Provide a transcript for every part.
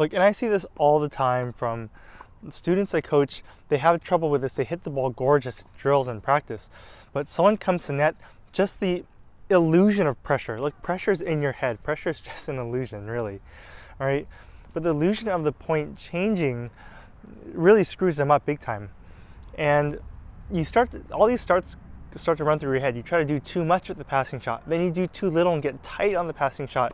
Look, and I see this all the time from students I coach. They have trouble with this. They hit the ball gorgeous drills in practice, but someone comes to net, just the illusion of pressure. Look, pressure's in your head. Pressure is just an illusion, really. All right, but the illusion of the point changing really screws them up big time. And all these start to run through your head. You try to do too much with the passing shot, then you do too little and get tight on the passing shot.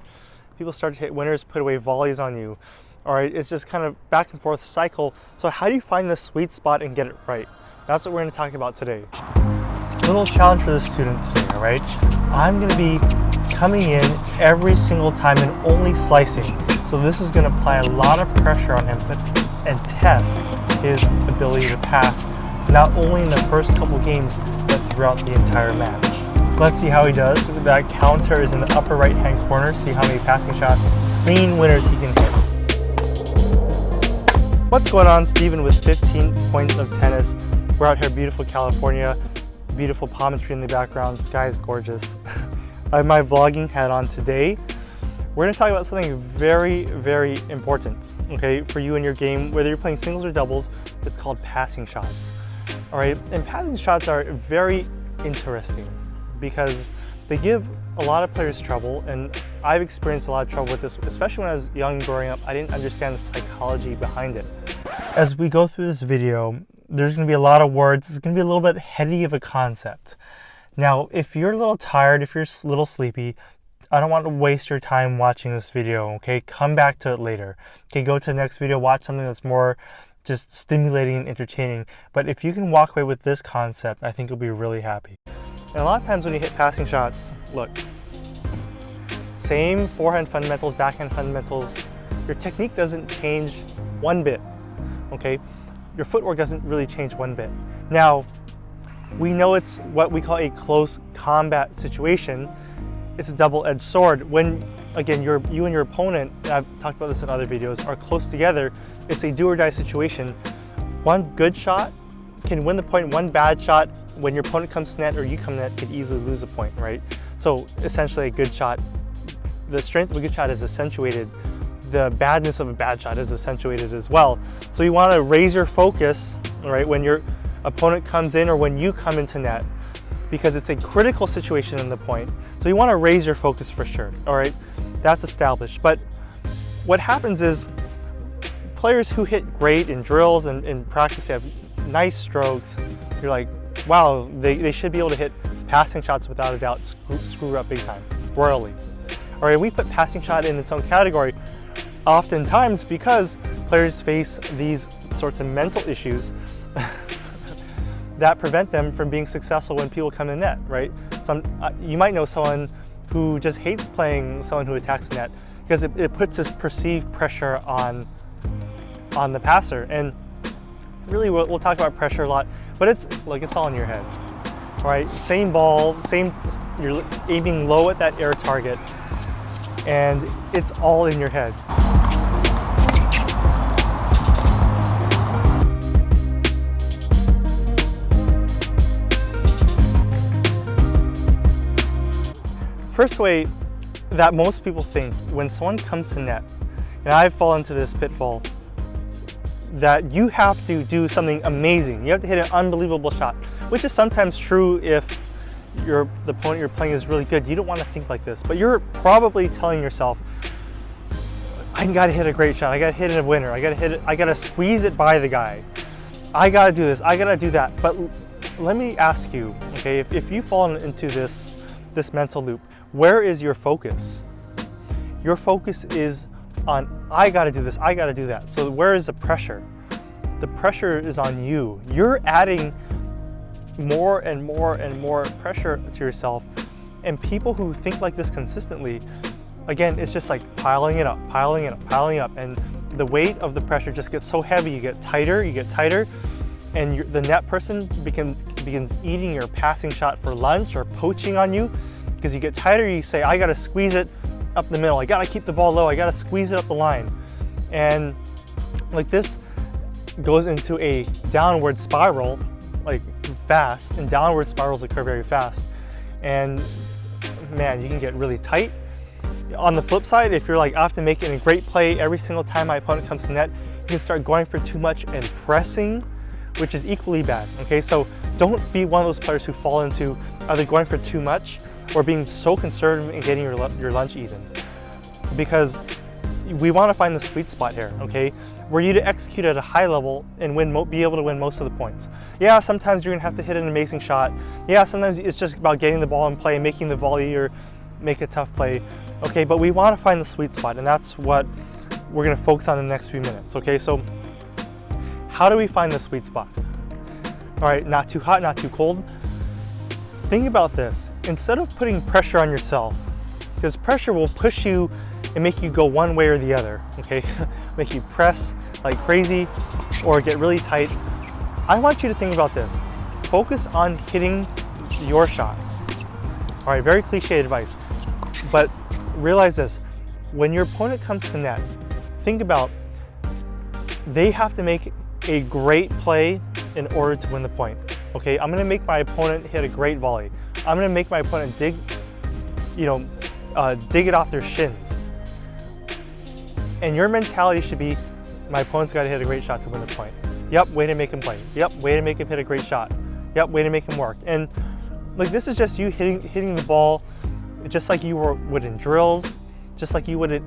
People start to hit winners, put away volleys on you. All right, it's just kind of back and forth cycle. So how do you find the sweet spot and get it right? That's what we're going to talk about today. Little challenge for the student today, all right? I'm going to be coming in every single time and only slicing. So this is going to apply a lot of pressure on him and test his ability to pass, not only in the first couple games, but throughout the entire match. Let's see how he does. That counter is in the upper right-hand corner. See how many passing shots, clean winners he can hit. What's going on? Steven with 15 points of tennis. We're out here, beautiful California, beautiful palm tree in the background, sky is gorgeous. I have my vlogging hat on today. We're going to talk about something very, very important, okay, for you in your game, whether you're playing singles or doubles. It's called passing shots. All right, and passing shots are very interesting because they give a lot of players trouble, and I've experienced a lot of trouble with this, especially when I was young growing up. I didn't understand the psychology behind it. As we go through this video, there's going to be a lot of words. It's going to be a little bit heady of a concept. Now, if you're a little tired, if you're a little sleepy, I don't want to waste your time watching this video, okay? Come back to it later. Okay, go to the next video, watch something that's more just stimulating and entertaining. But if you can walk away with this concept, I think you'll be really happy. And a lot of times when you hit passing shots, look, same forehand fundamentals, backhand fundamentals, your technique doesn't change one bit, okay? Your footwork doesn't really change one bit. Now, we know it's what we call a close combat situation. It's a double-edged sword. When, again, you and your opponent, and I've talked about this in other videos, are close together, it's a do-or-die situation. One good shot can win the point. One bad shot, when your opponent comes to net or you come to net, could easily lose a point, right? So essentially a good shot, the strength of a good shot is accentuated. The badness of a bad shot is accentuated as well. So you want to raise your focus, right, when your opponent comes in or when you come into net, because it's a critical situation in the point. So you want to raise your focus for sure, all right? That's established. But what happens is players who hit great in drills and in practice have nice strokes. You're like, wow, they should be able to hit passing shots without a doubt, screw up big time, royally. All right, we put passing shot in its own category oftentimes because players face these sorts of mental issues that prevent them from being successful when people come in net, right? You might know someone who just hates playing someone who attacks net because it puts this perceived pressure on the passer. And really, we'll talk about pressure a lot, but it's all in your head, all right? Same ball, you're aiming low at that air target, and it's all in your head. First way that most people think when someone comes to net, and I've fallen into this pitfall, that you have to do something amazing. You have to hit an unbelievable shot, which is sometimes true if the opponent you're playing is really good. You don't want to think like this, but you're probably telling yourself, I gotta hit a great shot. I gotta hit a winner. I gotta squeeze it by the guy. I gotta do this. I gotta do that. But let me ask you, okay, if you fall into this mental loop, where is your focus? Your focus is on, I gotta do this, I gotta do that. So where is the pressure? The pressure is on you. You're adding more and more and more pressure to yourself. And people who think like this consistently, again, it's just like piling it up, piling it up, piling up. And the weight of the pressure just gets so heavy, you get tighter, and the net person begins eating your passing shot for lunch or poaching on you. Because you get tighter, you say, I gotta squeeze it up the middle. I gotta keep the ball low. I gotta squeeze it up the line. And like this goes into a downward spiral, like fast, and downward spirals occur very fast. And man, you can get really tight On the flip side, if you're like, I have to make it a great play every single time my opponent comes to net, you can start going for too much and pressing, which is equally bad, okay? So don't be one of those players who fall into either going for too much or being so conservative in getting your lunch eaten. Because we want to find the sweet spot here, okay? Were you to execute at a high level and be able to win most of the points. Yeah, sometimes you're gonna have to hit an amazing shot. Yeah, sometimes it's just about getting the ball in play, making the volley or make a tough play, okay? But we want to find the sweet spot, and that's what we're gonna focus on in the next few minutes, okay? So how do we find the sweet spot? All right, not too hot, not too cold. Think about this. Instead of putting pressure on yourself, because pressure will push you and make you go one way or the other, okay? Make you press like crazy or get really tight. I want you to think about this. Focus on hitting your shot. All right, very cliche advice, but realize this. When your opponent comes to net, think about they have to make a great play in order to win the point, okay? I'm gonna make my opponent hit a great volley. I'm gonna make my opponent dig it off their shins. And your mentality should be, my opponent's gotta hit a great shot to win the point. Yep, way to make him play. Yep, way to make him hit a great shot. Yep, way to make him work. And like, this is just you hitting the ball just like you would in drills, just like you would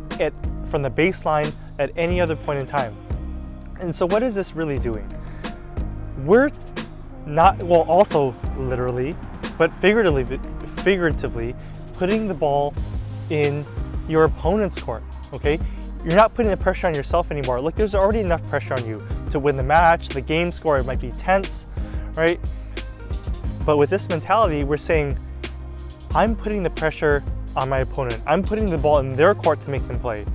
from the baseline at any other point in time. And so what is this really doing? We're not, well, also literally, but figuratively putting the ball in your opponent's court, okay? You're not putting the pressure on yourself anymore. Look, there's already enough pressure on you to win the match, the game score, it might be tense, right? But with this mentality, we're saying, I'm putting the pressure on my opponent. I'm putting the ball in their court to make them play.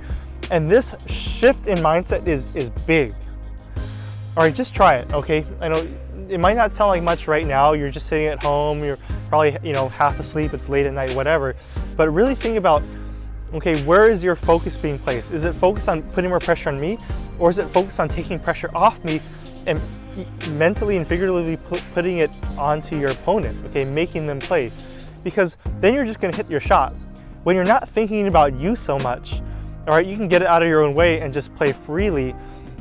And this shift in mindset is big. All right, just try it, okay? I know it might not sound like much right now. You're just sitting at home, you're probably, half asleep, it's late at night, whatever. But really think about, okay, where is your focus being placed? Is it focused on putting more pressure on me? Or is it focused on taking pressure off me and mentally and figuratively putting it onto your opponent, okay, making them play? Because then you're just gonna hit your shot. When you're not thinking about you so much, all right, you can get it out of your own way and just play freely,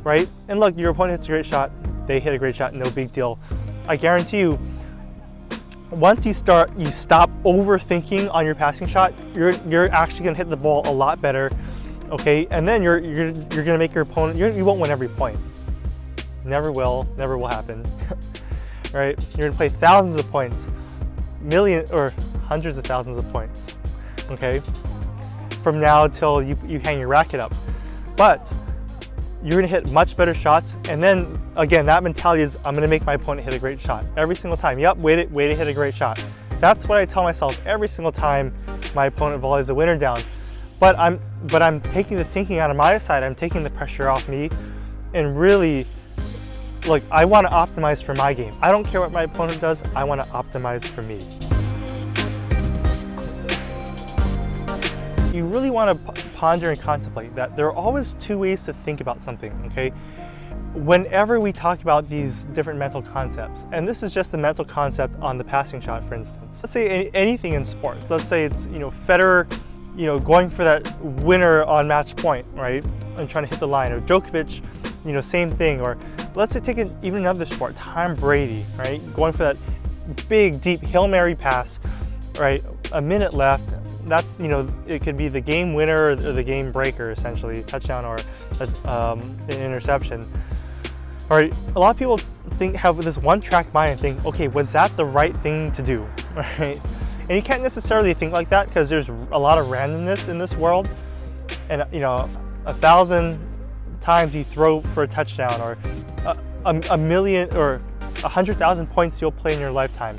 right? And look, your opponent hits a great shot, they hit a great shot, no big deal. I guarantee you, once you stop overthinking on your passing shot, you're actually gonna hit the ball a lot better, okay? And then you're gonna make your opponent, you won't win every point. Never will happen, right? You're gonna play thousands of points, millions or hundreds of thousands of points, okay? From now till you hang your racket up. But you're gonna hit much better shots, and then again, that mentality is, I'm gonna make my opponent hit a great shot every single time. Yep, way to hit a great shot. That's what I tell myself every single time my opponent volleys a winner down. But I'm taking the thinking out of my side. I'm taking the pressure off me, and really, look, I want to optimize for my game. I don't care what my opponent does. I want to optimize for me. You really want to ponder and contemplate that there are always two ways to think about something, okay? Whenever we talk about these different mental concepts, and this is just the mental concept on the passing shot, for instance. Let's say anything in sports. Let's say it's, Federer, going for that winner on match point, right? And trying to hit the line. Or Djokovic, same thing. Or let's say take even another sport, Tom Brady, right? Going for that big, deep Hail Mary pass, right? A minute left. That's, it could be the game winner or the game breaker, essentially, touchdown or an interception. All right, a lot of people have this one-track mind and think, okay, was that the right thing to do, right? And you can't necessarily think like that because there's a lot of randomness in this world. And 1,000 times you throw for a touchdown, or a million or 100,000 points you'll play in your lifetime.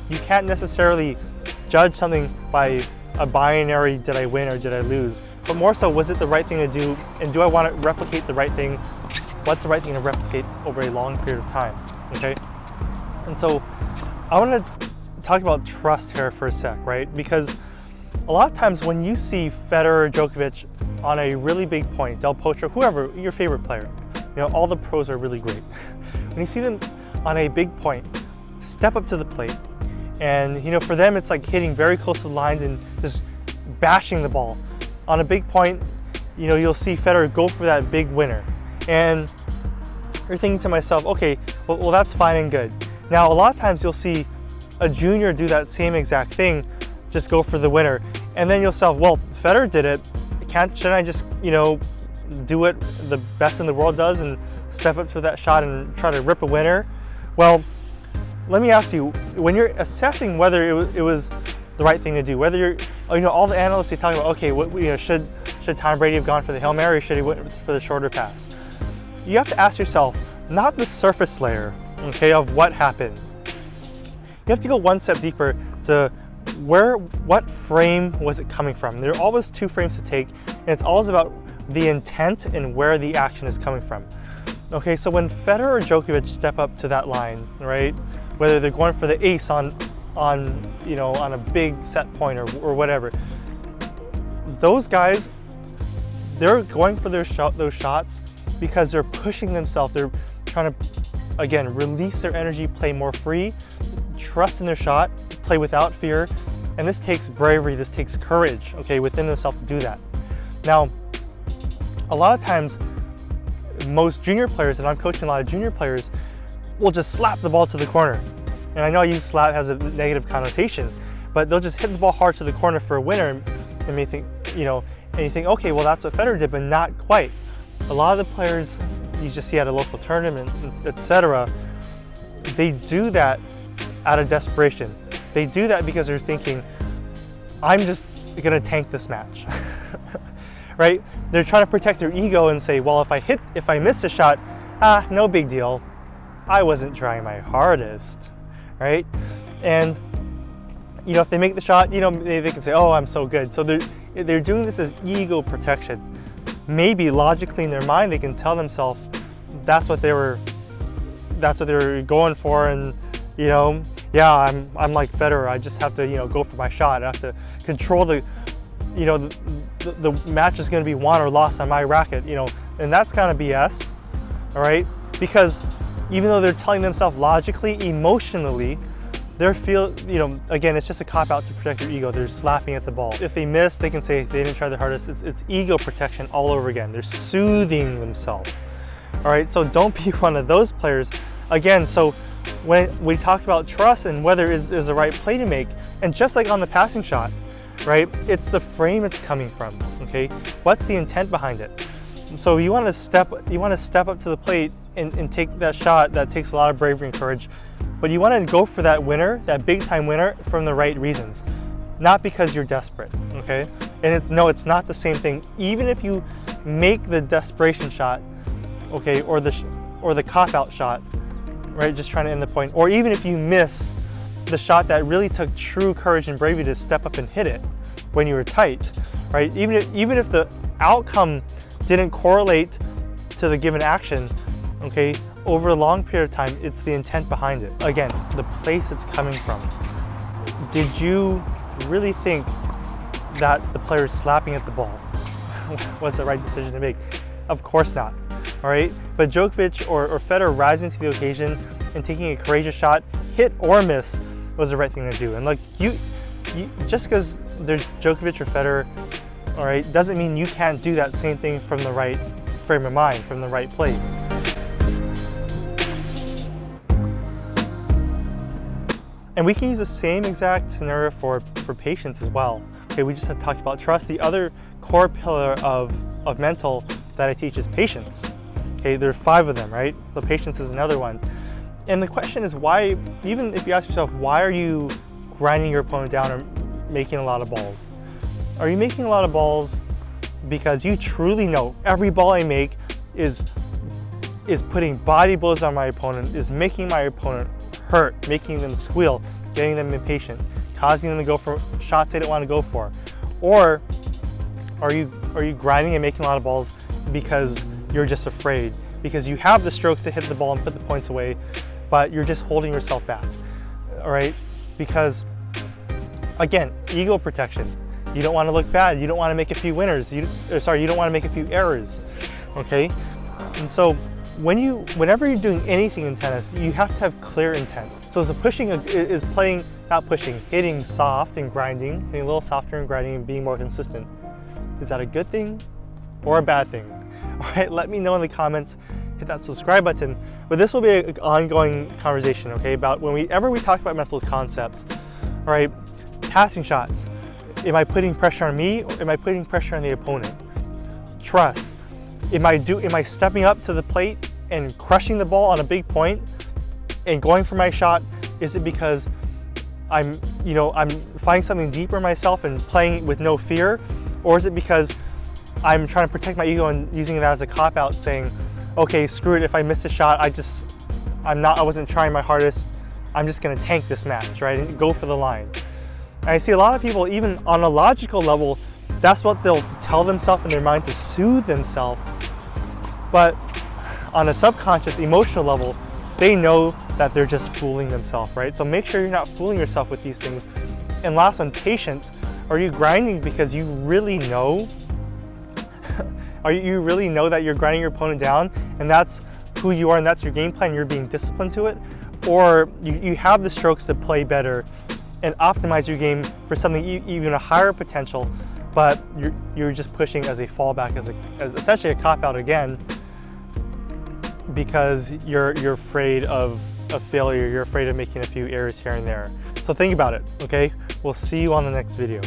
You can't necessarily judge something by a binary, did I win or did I lose? But more so, was it the right thing to do? And do I want to replicate the right thing? What's the right thing to replicate over a long period of time, okay? And so I want to talk about trust here for a sec, right? Because a lot of times when you see Federer, Djokovic on a really big point, Del Potro, whoever, your favorite player, all the pros are really great. When you see them on a big point, step up to the plate, and for them it's like hitting very close to the lines and just bashing the ball. on a big point, you know, you'll see Federer go for that big winner. And you're thinking to myself, okay, well that's fine and good. Now, a lot of times you'll see a junior do that same exact thing, just go for the winner. And then you'll say, well, Federer did it. Shouldn't I just, you know, do what the best in the world does and step up to that shot and try to rip a winner? Well, let me ask you, when you're assessing whether it was the right thing to do, whether you're, you know, all the analysts, they talk about, okay, what, you know, should Tom Brady have gone for the Hail Mary, or should he went for the shorter pass? You have to ask yourself, not the surface layer, okay, of what happened. You have to go one step deeper to what frame was it coming from? There are always two frames to take, and it's always about the intent and where the action is coming from. Okay, so when Federer or Djokovic step up to that line, right, whether they're going for the ace on you know, on a big set point or whatever, those guys, they're going for those shots because they're pushing themselves. They're trying to, again, release their energy, play more free, trust in their shot, play without fear. And this takes bravery, this takes courage, okay, within themselves to do that. Now, a lot of times, most junior players, and I'm coaching a lot of junior players, will just slap the ball to the corner. And I know I use slap has a negative connotation, but they'll just hit the ball hard to the corner for a winner, and may think, you know, and you think, okay, well that's what Federer did, but not quite. A lot of the players you just see at a local tournament, etc., they do that out of desperation. They do that because they're thinking, I'm just gonna tank this match, right? They're trying to protect their ego and say, well, if I miss a shot, no big deal. I wasn't trying my hardest, right? And you know, if they make the shot, you know, they can say, oh, I'm so good. So they're doing this as ego protection. Maybe logically in their mind, they can tell themselves that's what they were going for, and you know, yeah, I'm like Federer. I just have to, you know, go for my shot. I have to control the match is going to be won or lost on my racket, you know, and that's kind of BS, all right? Because even though they're telling themselves logically, emotionally, they're again, it's just a cop out to protect their ego. They're slapping at the ball. If they miss, they can say they didn't try their hardest. It's ego protection all over again. They're soothing themselves, all right? So don't be one of those players. Again, so when we talk about trust and whether is the right play to make, and just like on the passing shot, right, it's the frame it's coming from, okay? What's the intent behind it? And so you want to step up to the plate and take that shot. That takes a lot of bravery and courage, but you want to go for that winner, that big time winner, from the right reasons, not because you're desperate, okay? And it's not the same thing. Even if you make the desperation shot, okay, or the cop out shot, right, just trying to end the point, or even if you miss the shot that really took true courage and bravery to step up and hit it when you were tight, right? Even if the outcome didn't correlate to the given action, okay, over a long period of time, it's the intent behind it. Again, the place it's coming from. Did you really think that the player slapping at the ball was the right decision to make? Of course not, all right? But Djokovic or Federer rising to the occasion and taking a courageous shot, hit or miss, was the right thing to do. And like you just because there's Djokovic or Federer, all right, doesn't mean you can't do that same thing from the right frame of mind, from the right place. And we can use the same exact scenario for patience as well. Okay, we just had talked about trust. The other core pillar of mental that I teach is patience. Okay, there are 5 of them, right? But patience is another one. And the question is why, even if you ask yourself, why are you grinding your opponent down or making a lot of balls? Are you making a lot of balls because you truly know every ball I make is putting body blows on my opponent, is making my opponent hurt, making them squeal, getting them impatient, causing them to go for shots they don't want to go for? Or are you grinding and making a lot of balls because you're just afraid, because you have the strokes to hit the ball and put the points away, but you're just holding yourself back, all right? Because, again, ego protection. You don't want to look bad. You don't want to make a few winners. You don't want to make a few errors, okay? And so whenever you're doing anything in tennis, you have to have clear intent. So the pushing is hitting soft and grinding, hitting a little softer and grinding and being more consistent. Is that a good thing or a bad thing? All right, let me know in the comments. Hit that subscribe button. But this will be an ongoing conversation, okay, about whenever we talk about mental concepts. All right, passing shots. Am I putting pressure on me or am I putting pressure on the opponent? Trust. Am I stepping up to the plate and crushing the ball on a big point and going for my shot? Is it because I'm finding something deeper in myself and playing with no fear? Or is it because I'm trying to protect my ego and using it as a cop-out, saying, okay, screw it, if I miss a shot, I wasn't trying my hardest, I'm just gonna tank this match, right? And go for the line. And I see a lot of people, even on a logical level, that's what they'll tell themselves in their mind to soothe themselves. But on a subconscious, emotional level, they know that they're just fooling themselves, right? So make sure you're not fooling yourself with these things. And last one, patience. Are you grinding because you really know? You really know that you're grinding your opponent down and that's who you are and that's your game plan, you're being disciplined to it? Or you have the strokes to play better and optimize your game for something even a higher potential, but you're just pushing as a fallback, as essentially a cop-out again, because you're afraid of failure, you're afraid of making a few errors here and there. So think about it, okay? We'll see you on the next video.